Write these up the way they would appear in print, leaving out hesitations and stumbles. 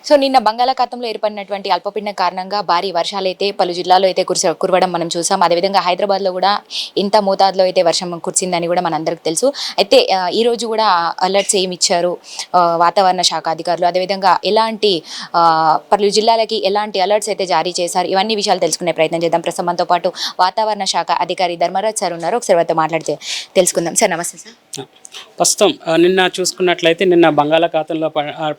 So నిన్న బంగాళాఖాతంలో ఏర్పడినటువంటి అల్పపీడనం కారణంగా భారీ వర్షాలైతే పలు జిల్లాల్లో అయితే కురవడం మనం చూసాం. అదేవిధంగా హైదరాబాద్లో కూడా ఇంత మోతాదులో అయితే వర్షం కురిసిందని కూడా మనందరికీ తెలుసు. అయితే ఈరోజు కూడా అలర్ట్స్ ఏమి ఇచ్చారు వాతావరణ శాఖ అధికారులు, అదేవిధంగా ఎలాంటి పలు జిల్లాలకి ఎలాంటి అలర్ట్స్ అయితే జారీ చేశారు, ఇవన్నీ విషయాలు తెలుసుకునే ప్రయత్నం చేద్దాం. ప్రస్తుతం మనతో పాటు వాతావరణ శాఖ అధికారి ధర్మరాజ్ సార్ ఉన్నారు. ఒకసారి వారితో మాట్లాడితే తెలుసుకుందాం. సార్ నమస్తే సార్. ప్రస్తుతం నిన్న చూసుకున్నట్లయితే నిన్న బంగాళాఖాతంలో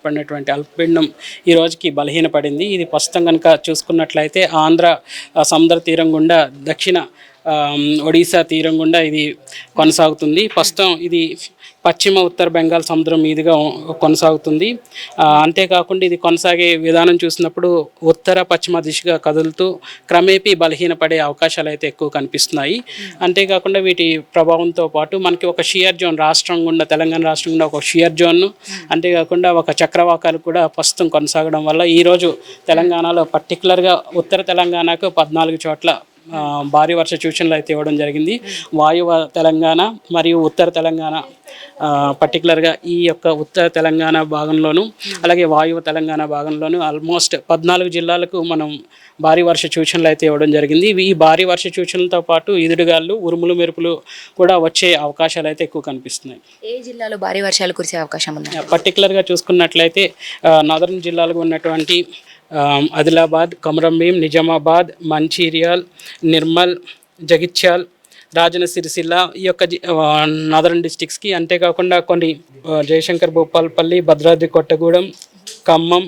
పడినటువంటి అల్పపీడనం ఈ రోజుకి బలహీనపడింది. ఇది ప్రస్తుతం కనుక చూసుకున్నట్లయితే ఆంధ్ర సముద్ర తీరం గుండా దక్షిణ ఒడిశా తీరం గుండా ఇది కొనసాగుతుంది. ప్రస్తుతం ఇది పశ్చిమ ఉత్తర బెంగాల్ సముద్రం మీదుగా కొనసాగుతుంది. అంతేకాకుండా ఇది కొనసాగే విధానం చూసినప్పుడు ఉత్తర పశ్చిమ దిశగా కదులుతూ క్రమేపీ బలహీనపడే అవకాశాలు అయితే ఎక్కువ కనిపిస్తున్నాయి. అంతేకాకుండా వీటి ప్రభావంతో పాటు మనకి ఒక షియర్ జోన్ రాష్ట్రం గుండా, తెలంగాణ రాష్ట్రం గుండా ఒక షియర్ జోన్, అంతేకాకుండా ఒక చక్రవాకాలు కూడా ప్రస్తుతం కొనసాగడం వల్ల ఈరోజు తెలంగాణలో పర్టికులర్గా ఉత్తర తెలంగాణకు 14 చోట్ల భారీ వర్ష సూచనలు అయితే ఇవ్వడం జరిగింది. వాయువ తెలంగాణ మరియు ఉత్తర తెలంగాణ, పర్టికులర్గా ఈ యొక్క ఉత్తర తెలంగాణ భాగంలోను అలాగే వాయువ తెలంగాణ భాగంలోను ఆల్మోస్ట్ 14 జిల్లాలకు మనం భారీ వర్ష సూచనలు అయితే ఇవ్వడం జరిగింది. ఈ భారీ వర్ష సూచనలతో పాటు ఈదుడుగాలు, ఉరుములు మెరుపులు కూడా వచ్చే అవకాశాలు అయితే ఎక్కువ కనిపిస్తున్నాయి. ఏ జిల్లాలో భారీ వర్షాలు కురిసే అవకాశం ఉంది? పర్టికులర్గా చూసుకున్నట్లయితే నార్దర్న్ జిల్లాలకు ఉన్నటువంటి ఆదిలాబాద్, కొమరంభీం, నిజామాబాద్, మంచిర్యాల్, నిర్మల్, జగిత్యాల్, రాజన్న సిరిసిల్ల ఈ యొక్క నార్దర్న్ డిస్టిక్స్కి, అంతేకాకుండా కొన్ని జయశంకర్, భూపాలపల్లి, భద్రాద్రి కొత్తగూడెం, ఖమ్మం,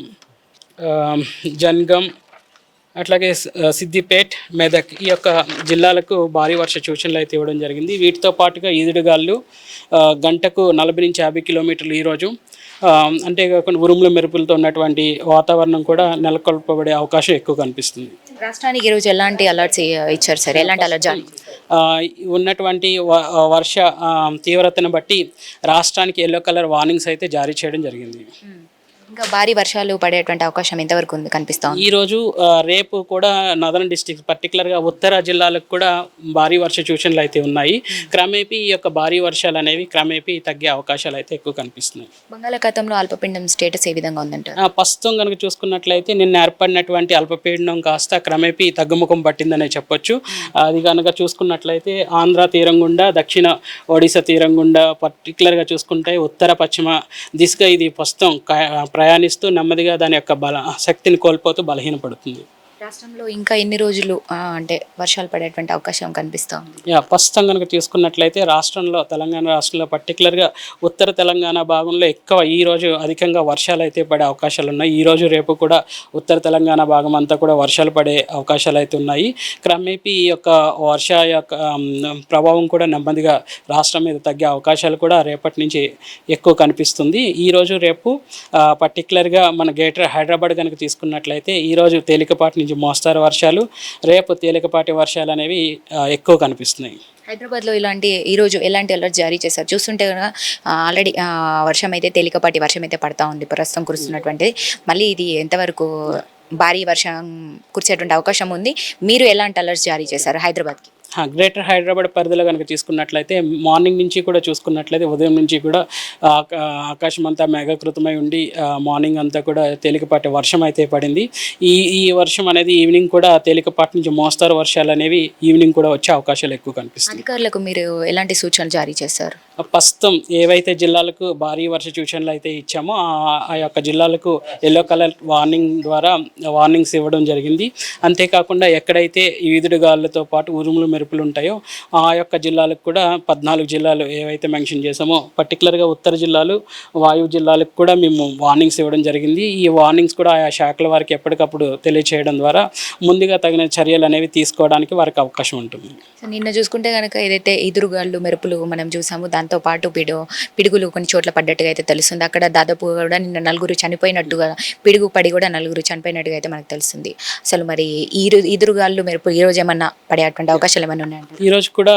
జన్గం, అట్లాగే సిద్దిపేట్, మెదక్ ఈ యొక్క జిల్లాలకు భారీ వర్ష సూచనలు అయితే ఇవ్వడం జరిగింది. వీటితో పాటుగా ఈదుడుగాళ్ళు గంటకు 40 నుంచి 50 కిలోమీటర్లు ఈరోజు, అంతేకాకుండా ఉరుముల మెరుపులతో ఉన్నటువంటి వాతావరణం కూడా నెలకొల్పబడే అవకాశం ఎక్కువ కనిపిస్తుంది. రాష్ట్రానికి ఈరోజు ఎలాంటి అలర్ట్స్ ఇచ్చారు సార్? ఎలాంటి అలర్ట్ ఉన్నటువంటి వర్ష తీవ్రతను బట్టి రాష్ట్రానికి ఎల్లో కలర్ వార్నింగ్స్ అయితే జారీ చేయడం జరిగింది. ఇంకా భారీ వర్షాలు పడేటువంటి అవకాశం ఎంతవరకు ఉంది కనిపిస్తాం? ఈరోజు రేపు కూడా నార్దర్న్ డిస్ట్రిక్ట్, పర్టికులర్గా ఉత్తర జిల్లాలకు కూడా భారీ వర్ష సూచనలు అయితే ఉన్నాయి. క్రమేపీ ఈ యొక్క భారీ వర్షాలు అనేవి క్రమేపీ తగ్గే అవకాశాలు అయితే ఎక్కువ కనిపిస్తున్నాయి. బంగాళాఖాతంలో అల్పపీడనం స్టేటస్ ఏ విధంగా ఉందంటారు? ప్రస్తుతం కనుక చూసుకున్నట్లయితే నిన్న ఏర్పడినటువంటి అల్పపీడనం కాస్త క్రమేపీ తగ్గుముఖం పట్టిందనే చెప్పొచ్చు. అది కనుక చూసుకున్నట్లయితే ఆంధ్ర తీరం గుండా, దక్షిణ ఒడిశా తీరం గుండా, పర్టికులర్గా చూసుకుంటే ఉత్తర పశ్చిమ దిశగా ఇది ప్రస్తుతం ప్రయాణిస్తూ నెమ్మదిగా దాని యొక్క శక్తిని కోల్పోతూ బలహీనపడుతుంది. రాష్ట్రంలో ఇంకా ఎన్ని రోజులు అంటే వర్షాలు పడేటువంటి అవకాశం కనిపిస్తూ ఉంది? ప్రస్తుతం కనుక తీసుకున్నట్లయితే తెలంగాణ రాష్ట్రంలో పర్టికులర్గా ఉత్తర తెలంగాణ భాగంలో ఎక్కువ ఈరోజు అధికంగా వర్షాలు అయితే పడే అవకాశాలు ఉన్నాయి. ఈరోజు రేపు కూడా ఉత్తర తెలంగాణ భాగం అంతా కూడా వర్షాలు పడే అవకాశాలు అయితే ఉన్నాయి. క్రమేపీ ఈ యొక్క వర్ష యొక్క ప్రభావం కూడా నెమ్మదిగా రాష్ట్రం మీద తగ్గే అవకాశాలు కూడా రేపటి నుంచి ఎక్కువ కనిపిస్తుంది. ఈరోజు రేపు పర్టికులర్గా మన గ్రేటర్ హైదరాబాద్ కనుక తీసుకున్నట్లయితే ఈరోజు తేలికపాటి నుంచి మోస్తారు వర్షాలు, రేపు తేలికపాటి వర్షాలు అనేవి ఎక్కువ కనిపిస్తున్నాయి. హైదరాబాద్లో ఈరోజు ఎలాంటి అలర్ట్ జారీ చేశారు? చూస్తుంటే కనుక ఆల్రెడీ వర్షం అయితే తేలికపాటి వర్షం అయితే పడతా ఉంది ప్రస్తుతం కురుస్తున్నటువంటిది. మళ్ళీ ఇది ఎంతవరకు భారీ వర్షం కురిసేటువంటి అవకాశం ఉంది? మీరు ఎలాంటి అలర్ట్స్ జారీ చేశారు హైదరాబాద్కి? గ్రేటర్ హైదరాబాద్ పరిధిలో కనుక తీసుకున్నట్లయితే మార్నింగ్ నుంచి కూడా చూసుకున్నట్లయితే ఉదయం నుంచి కూడా ఆకాశం అంతా మేఘకృతమై ఉండి మార్నింగ్ అంతా కూడా తేలికపాటి వర్షం అయితే పడింది. ఈ వర్షం అనేది ఈవినింగ్ కూడా తేలికపాటి నుంచి మోస్తారు వర్షాలు అనేవి ఈవినింగ్ కూడా వచ్చే అవకాశాలు ఎక్కువ కనిపిస్తాయి. అధికారులకు మీరు ఎలాంటి సూచనలు జారీ చేశారు? ప్రస్తుతం ఏవైతే జిల్లాలకు భారీ వర్ష సూచనలు అయితే ఇచ్చామో ఆ యొక్క జిల్లాలకు ఎల్లో కలర్ వార్నింగ్ ద్వారా వార్నింగ్స్ ఇవ్వడం జరిగింది. అంతేకాకుండా ఎక్కడైతే ఈదుడుగాళ్ళతో పాటు ఉరుములు మెరుపులు ఉంటాయో ఆ యొక్క జిల్లాలకు కూడా 14 జిల్లాలు ఏవైతే మెన్షన్ చేసామో పర్టికులర్గా ఉత్తర జిల్లాలు, వాయువు జిల్లాలకు కూడా మేము వార్నింగ్స్ ఇవ్వడం జరిగింది. ఈ వార్నింగ్స్ కూడా ఆయా శాఖల వారికి ఎప్పటికప్పుడు తెలియచేయడం ద్వారా ముందుగా తగిన చర్యలు అనేవి తీసుకోవడానికి వారికి అవకాశం ఉంటుంది. నిన్న చూసుకుంటే కనుక ఏదైతే ఎదురుగాళ్ళు, మెరుపులు మనం చూసాము, దాంతోపాటు పిడుగులు కొన్ని చోట్ల పడ్డట్టుగా అయితే తెలుస్తుంది. అక్కడ దాదాపు కూడా నిన్న 4 చనిపోయినట్టుగా, పిడుగు పడి కూడా 4 చనిపోయినట్టుగా అయితే మనకు తెలుస్తుంది. అసలు మరి ఎదురుగాళ్ళు, మెరుపులు ఈరోజు ఏమన్నా పడేటువంటి అవకాశాలు ఏమైనా ఉన్నాయంటే? ఈరోజు కూడా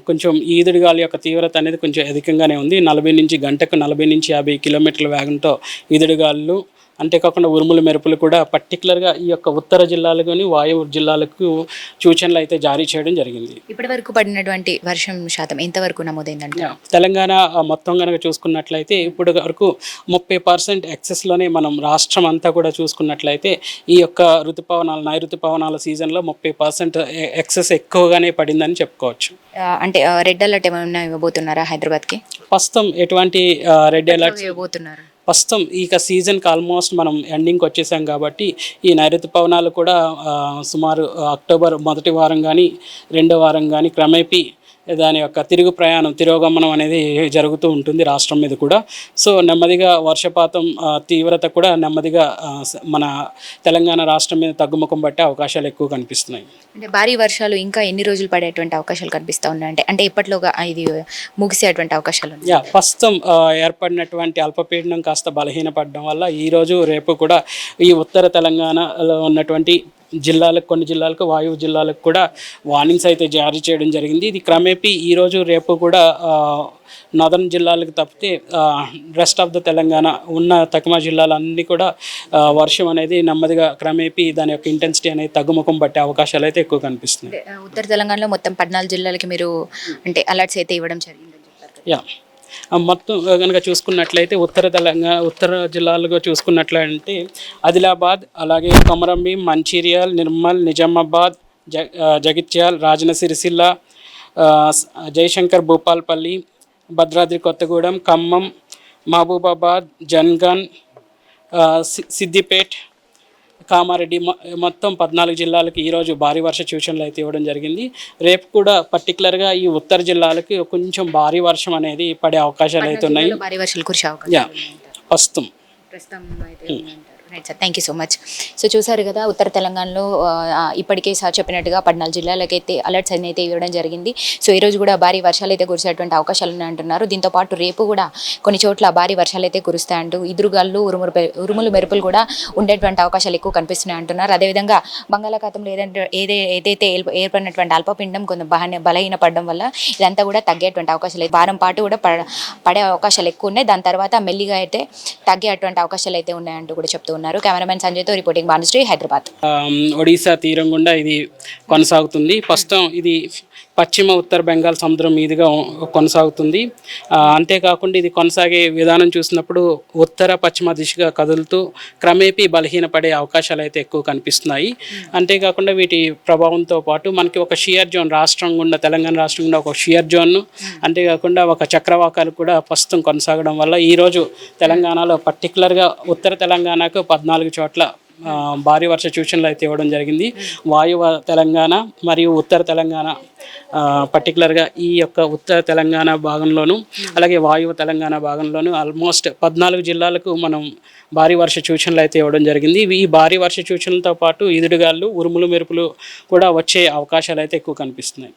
కొంచెం ఈదుడుగాలి యొక్క తీవ్రత అనేది కొంచెం అధికంగానే ఉంది. గంటకు 40 నుంచి 50 కిలోమీటర్ల వేగంతో ఈదుడుగాళ్ళు అంతేకాకుండా ఉరుములు మెరుపులు కూడా పర్టికులర్గా ఈ యొక్క ఉత్తర జిల్లాలలోని వాయువ్య జిల్లాలకు సూచనలు అయితే జారీ చేయడం జరిగింది. ఇప్పటి వరకు పడినటువంటి వర్షం శాతం ఎంతవరకు నమోదైందంటే? తెలంగాణ మొత్తం కనుక చూసుకున్నట్లయితే ఇప్పుడు వరకు 30% ఎక్సెస్లోనే మనం రాష్ట్రం అంతా కూడా చూసుకున్నట్లయితే ఈ యొక్క నైరుతుపవనాల సీజన్లో 30% ఎక్సెస్ ఎక్కువగానే పడిందని చెప్పుకోవచ్చు. అంటే రెడ్ అలర్ట్ ఏమైనా ఇవ్వబోతున్నారా హైదరాబాద్కి? ప్రస్తుతం ఎటువంటి రెడ్ అలర్ట్స్ ఇవ్వబోతున్నారు? ప్రస్తుతం ఇక సీజన్కి ఆల్మోస్ట్ మనం ఎండింగ్కి వచ్చేసాం కాబట్టి ఈ నైరుతి పవనాలు కూడా సుమారు అక్టోబర్ మొదటి వారం కానీ రెండో వారం కానీ క్రమేపీ దాని యొక్క తిరోగమనం అనేది జరుగుతూ ఉంటుంది రాష్ట్రం మీద కూడా. సో నెమ్మదిగా వర్షపాతం తీవ్రత కూడా నెమ్మదిగా మన తెలంగాణ రాష్ట్రం మీద తగ్గుముఖం పట్టే అవకాశాలు ఎక్కువ కనిపిస్తున్నాయి. అంటే భారీ వర్షాలు ఇంకా ఎన్ని రోజులు పడేటువంటి అవకాశాలు కనిపిస్తూ ఉన్నాయి? అంటే ఇప్పట్లోగా ఇది ముగిసేటువంటి అవకాశాలు ఉన్నాయి? ప్రస్తుతం ఏర్పడినటువంటి అల్పపీడనం కాస్త బలహీనపడడం వల్ల ఈరోజు రేపు కూడా ఈ ఉత్తర తెలంగాణలో ఉన్నటువంటి కొన్ని జిల్లాలకు వాయువు జిల్లాలకు కూడా వార్నింగ్స్ అయితే జారీ చేయడం జరిగింది. ఇది క్రమేపీ ఈరోజు రేపు కూడా నార్దర్న్ జిల్లాలకు తప్పితే రెస్ట్ ఆఫ్ ద తెలంగాణ ఉన్న తక్కువ జిల్లాలన్నీ కూడా వర్షం అనేది నెమ్మదిగా క్రమేపీ దాని యొక్క ఇంటెన్సిటీ అనేది తగ్గుముఖం పట్టే అవకాశాలు అయితే ఎక్కువ కనిపిస్తున్నాయి. ఉత్తర తెలంగాణలో మొత్తం 14 జిల్లాలకి మీరు అంటే అలర్ట్స్ అయితే ఇవ్వడం జరిగిందని చెప్పారు. మొత్తం కనుక చూసుకున్నట్లయితే ఉత్తర జిల్లాలుగా చూసుకున్నట్లయితే ఆదిలాబాద్, అలాగే కొమరంభీం, మంచిర్యాల్, నిర్మల్, నిజామాబాద్, జగిత్యాల్, రాజన్న సిరిసిల్ల, జయశంకర్, భూపాల్పల్లి, భద్రాద్రి కొత్తగూడెం, ఖమ్మం, మహబూబాబాద్, జన్గాన్, సిద్దిపేట్, కామారెడ్డి మొత్తం 14 జిల్లాలకు ఈరోజు భారీ వర్ష సూచనలు అయితే ఇవ్వడం జరిగింది. రేపు కూడా పర్టికులర్గా ఈ ఉత్తర జిల్లాలకు కొంచెం భారీ వర్షం అనేది పడే అవకాశాలు అయితే ఉన్నాయి. భారీ వర్షాలు కురిసే అవకాశం ప్రస్తుతం right sir, thank you so much. So చూసారు కదా, ఉత్తర తెలంగాణలో ఇప్పటికే సార్ చెప్పినట్టుగా 14 జిల్లాలకైతే అలర్ట్స్ అయితే ఇవ్వడం జరిగింది. సో ఈరోజు కూడా భారీ వర్షాలు అయితే కురిసేటువంటి అవకాశాలు ఉన్నాయంటున్నారు. దీంతోపాటు రేపు కూడా కొన్ని చోట్ల భారీ వర్షాలు అయితే కురుస్తాయంటూ ఈదురుగాలు, ఉరుములు మెరుపులు కూడా ఉండేటువంటి అవకాశాలు ఎక్కువ కనిపిస్తున్నాయి అంటున్నారు. అదేవిధంగా బంగాళాఖాతంలో ఏదైతే ఏర్పడినటువంటి అల్పపిండం కొంత బలహీనపడడం వల్ల ఇదంతా కూడా తగ్గేటువంటి అవకాశాలు వారం పాటు కూడా పడే అవకాశాలు ఎక్కువ ఉన్నాయి. దాని తర్వాత మెల్లిగా అయితే తగ్గేటువంటి అవకాశాలు అయితే ఉన్నాయంటూ కూడా చెప్తూ ఉన్నారు. కెమెరామెన్ సంజయ్తో రిపోర్టింగ్ భానుశ్రీ, హైదరాబాద్. ఒడిశా తీరం గుండా ఇది కొనసాగుతుంది. ప్రస్తుతం ఇది పశ్చిమ ఉత్తర బెంగాల్ సముద్రం మీదుగా కొనసాగుతుంది. అంతేకాకుండా ఇది కొనసాగే విధానం చూసినప్పుడు ఉత్తర పశ్చిమ దిశగా కదులుతూ క్రమేపీ బలహీనపడే అవకాశాలు అయితే ఎక్కువ కనిపిస్తున్నాయి. అంతేకాకుండా వీటి ప్రభావంతో పాటు మనకి ఒక షియర్ జోన్ తెలంగాణ రాష్ట్రం గుండా ఒక షియర్ జోన్, అంతేకాకుండా ఒక చక్రవాకాలు కూడా ప్రస్తుతం కొనసాగడం వల్ల ఈరోజు తెలంగాణలో పర్టికులర్గా ఉత్తర తెలంగాణకు 14 చోట్ల భారీ వర్ష సూచనలు అయితే ఇవ్వడం జరిగింది. వాయువ తెలంగాణ మరియు ఉత్తర తెలంగాణ పర్టికులర్గా ఈ యొక్క ఉత్తర తెలంగాణ భాగంలోను అలాగే వాయువ తెలంగాణ భాగంలోను ఆల్మోస్ట్ 14 జిల్లాలకు మనం భారీ వర్ష సూచనలు అయితే ఇవ్వడం జరిగింది. ఈ భారీ వర్ష సూచనలతో పాటు ఈదురుగాలు, ఉరుములు మెరుపులు కూడా వచ్చే అవకాశాలు అయితే ఎక్కువ కనిపిస్తున్నాయి.